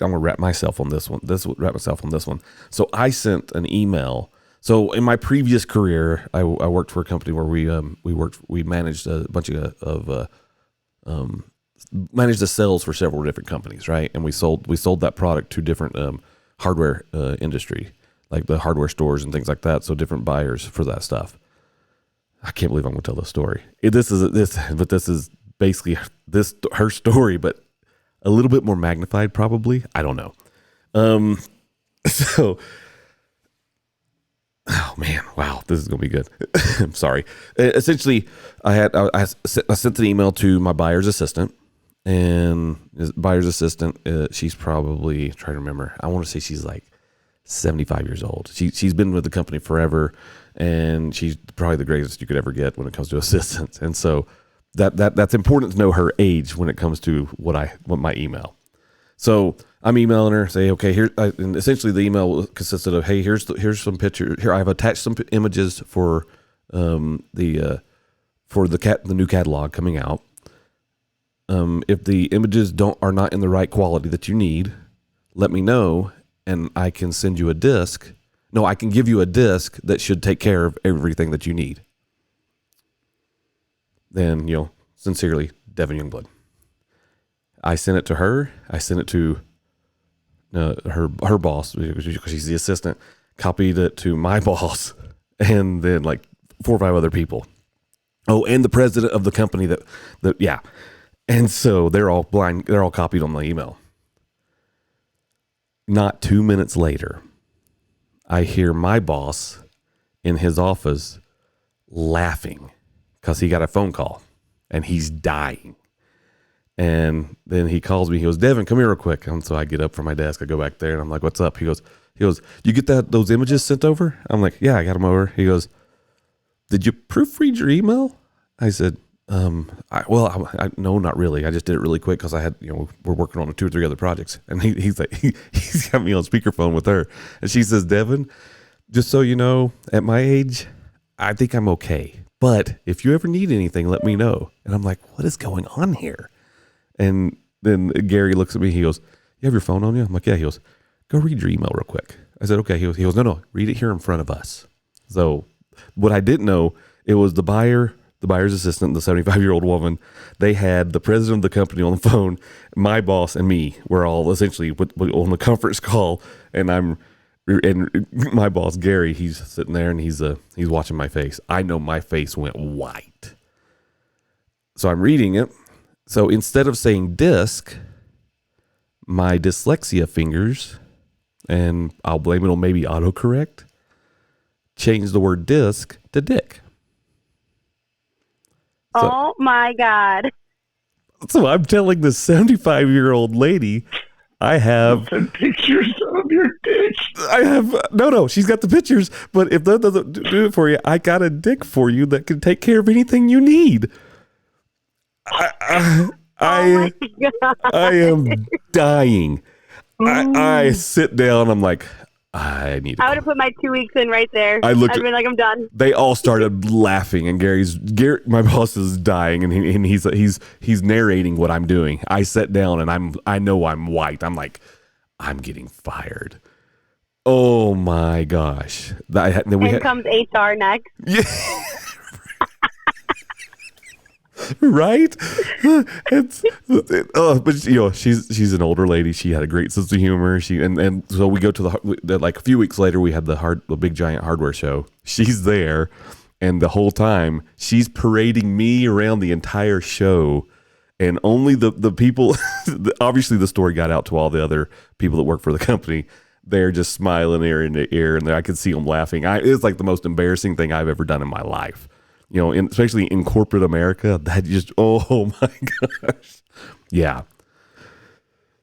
gonna wrap myself on this one. So I sent an email. So in my previous career, I worked for a company where we managed a bunch of managed the sales for several different companies, right? And we sold that product to different hardware industry, like the hardware stores and things like that. So different buyers for that stuff. I can't believe I'm going to tell this story. This is basically her story, but a little bit more magnified, probably. I don't know. So, oh man, wow, this is going to be good. I'm sorry. Essentially, I sent an email to my buyer's assistant, and his buyer's assistant, she's probably, trying to remember, I want to say she's like 75 years old. She's been with the company forever, and she's probably the greatest you could ever get when it comes to assistants. And so that's important to know her age when it comes to what my email. So I'm emailing her, say, okay, and essentially the email consisted of, hey, here's some pictures. Here, I've attached some images for the new catalog coming out. If the images are not in the right quality that you need, let me know, and I can send you a disc. No, I can give you a disc that should take care of everything that you need. Then, sincerely, Devin Youngblood. I sent it to her. I sent it to her boss, because she's the assistant, copied it to my boss, and then like 4 or 5 other people. Oh, and the president of the company yeah. And so they're all blind. They're all copied on my email. Not 2 minutes later, I hear my boss in his office laughing because he got a phone call and he's dying. And then he calls me. He goes, Devin, come here real quick. And so I get up from my desk. I go back there and I'm like, what's up? He goes, you get those images sent over? I'm like, yeah, I got them over. He goes, did you proofread your email? I said, no, not really. I just did it really quick because I had, we're working on 2 or 3 other projects. And he's like, he's got me on speakerphone with her. And she says, Devin, just so you know, at my age, I think I'm okay. But if you ever need anything, let me know. And I'm like, what is going on here? And then Gary looks at me. He goes, you have your phone on you? I'm like, yeah. He goes, go read your email real quick. I said, okay. He goes, no, read it here in front of us. So what I didn't know, it was the buyer's assistant, the 75-year-old woman. They had the president of the company on the phone. My boss and me were all essentially on the conference call, and my boss Gary, he's sitting there and he's watching my face. I know my face went white. So I'm reading it. So instead of saying disc, my dyslexia fingers, and I'll blame it on maybe autocorrect, changed the word disc to dick. So, oh my God. So I'm telling this 75-year-old lady, I have pictures of your dick. I have, no, she's got the pictures, but if that doesn't do it for you, I got a dick for you that can take care of anything you need. I am dying. I sit down, I'm like, I would have put my 2 weeks in right there. I'd been like, I'm done. They all started laughing, and Gary, my boss is dying, and he's narrating what I'm doing. I sat down, and I know I'm white. I'm like, I'm getting fired. Oh my gosh! Then comes HR next. Yeah. Right? But she's an older lady. She had a great sense of humor. And so we go to like a few weeks later, we had the big giant hardware show. She's there, and the whole time she's parading me around the entire show, and only the people. Obviously, the story got out to all the other people that work for the company. They're just smiling ear in ear, and I could see them laughing. It's like the most embarrassing thing I've ever done in my life. Especially in corporate America, that just, oh my gosh. Yeah.